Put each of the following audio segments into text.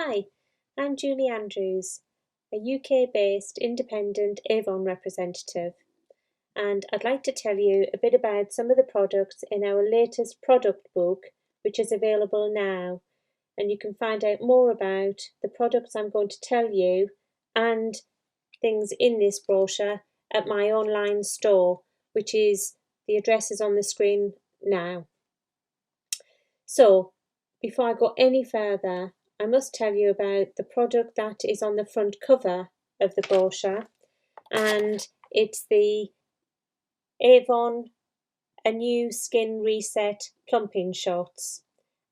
Hi, I'm Julie Andrews, a UK-based independent Avon representative, and I'd like to tell you a bit about some of the products in our latest product book, which is available now, and you can find out more about the products I'm going to tell you and things in this brochure at my online store, which is the address is on the screen now. So, before I go any further, I must tell you about the product that is on the front cover of the brochure, and it's the Avon Anew Skin Reset Plumping Shots,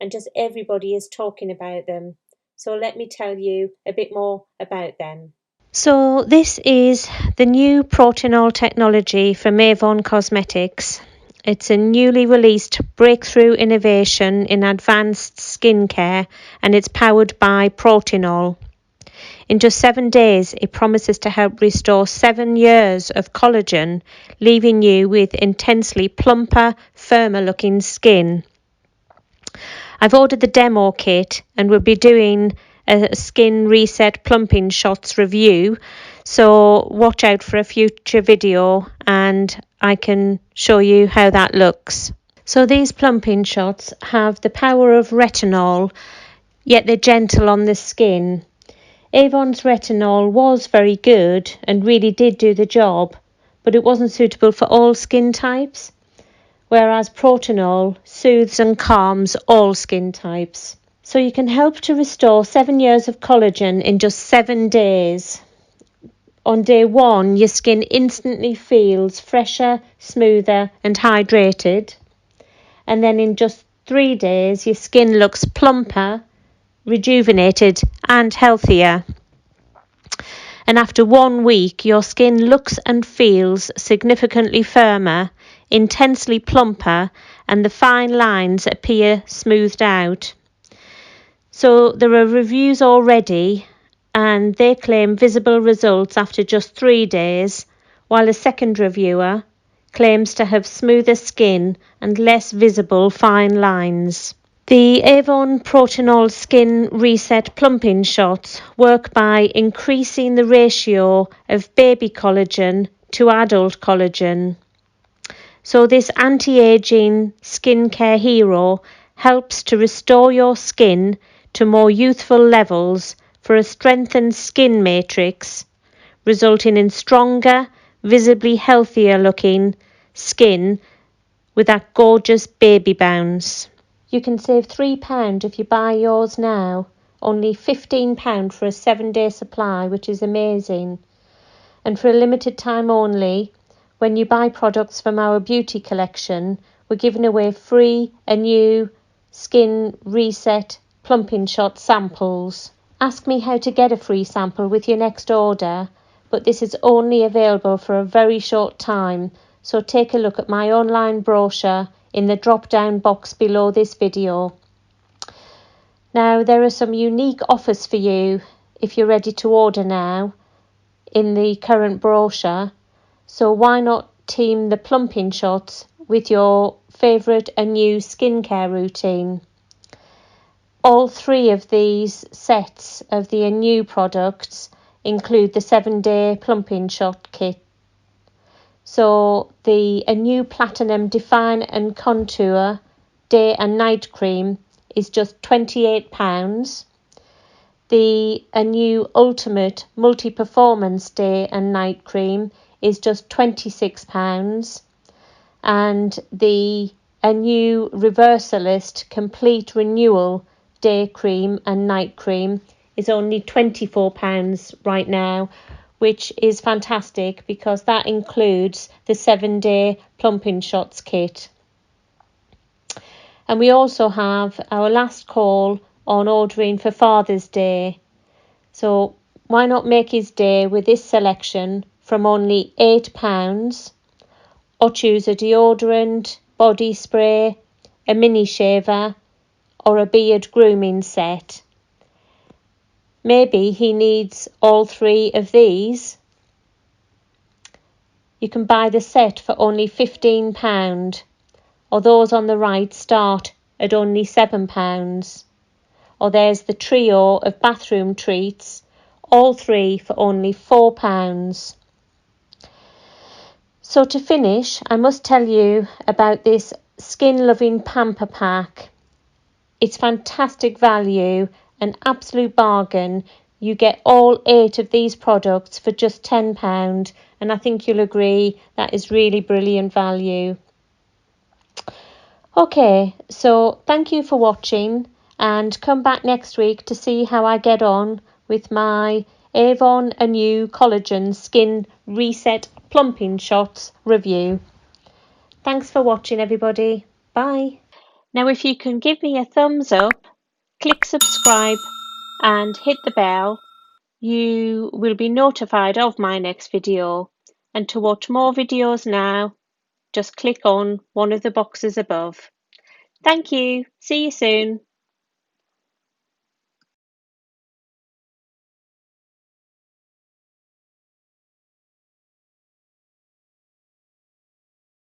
and just everybody is talking about them. So let me tell you a bit more about them. So this is the new Protinol Technology from Avon Cosmetics. It's a newly released breakthrough innovation in advanced skincare, and it's powered by Protinol. In just 7 days, it promises to help restore 7 years of collagen, leaving you with intensely plumper, firmer looking skin. I've ordered the demo kit and will be doing a skin reset plumping shots review, so watch out for a future video and I can show you how that looks. So these plumping shots have the power of retinol, yet they're gentle on the skin. Avon's retinol was very good and really did do the job, but it wasn't suitable for all skin types, whereas Protinol soothes and calms all skin types. So you can help to restore 7 years of collagen in just 7 days. On day 1, your skin instantly feels fresher, smoother and hydrated. And then in just 3 days, your skin looks plumper, rejuvenated and healthier. And after 1 week, your skin looks and feels significantly firmer, intensely plumper, and the fine lines appear smoothed out. So there are reviews already, and they claim visible results after just 3 days, while a second reviewer claims to have smoother skin and less visible fine lines. The Avon Protinol Skin Reset Plumping Shots work by increasing the ratio of baby collagen to adult collagen. So this anti-aging skincare hero helps to restore your skin to more youthful levels for a strengthened skin matrix, resulting in stronger, visibly healthier looking skin with that gorgeous baby bounce. You can save £3 if you buy yours now, only £15 for a 7-day supply, which is amazing. And for a limited time only, when you buy products from our beauty collection, we're giving away free Anew Skin Reset Plumping Shot samples. Ask me how to get a free sample with your next order, but this is only available for a very short time, so take a look at my online brochure in the drop-down box below this video. Now, there are some unique offers for you if you're ready to order now in the current brochure, so why not team the plumping shots with your favourite Anew skincare routine? All 3 of these sets of the Anew products include the 7-day plumping shot kit. So the Anew Platinum Define and Contour Day and Night Cream is just £28. The Anew Ultimate Multi-Performance Day and Night Cream is just £26. And the Anew Reversalist Complete Renewal Day Cream and Night Cream is only £24 right now, which is fantastic because that includes the 7-day plumping shots kit. And we also have our last call on ordering for Father's Day. So why not make his day with this selection from only £8, or choose a deodorant, body spray, a mini shaver or a beard grooming set. Maybe he needs all 3 of these. You can buy the set for only £15, or those on the right start at only £7. or there's the trio of bathroom treats, all three for only £4. So to finish, I must tell you about this Skin Loving Pamper Pack. It's fantastic value, an absolute bargain. You get all 8 of these products for just £10, and I think you'll agree that is really brilliant value. Okay, so thank you for watching, and come back next week to see how I get on with my Avon Anew Collagen Skin Reset Plumping Shots review. Thanks for watching, everybody. Bye. Now, if you can give me a thumbs up, click subscribe and hit the bell, you will be notified of my next video. And to watch more videos now, just click on one of the boxes above. Thank you. See you soon.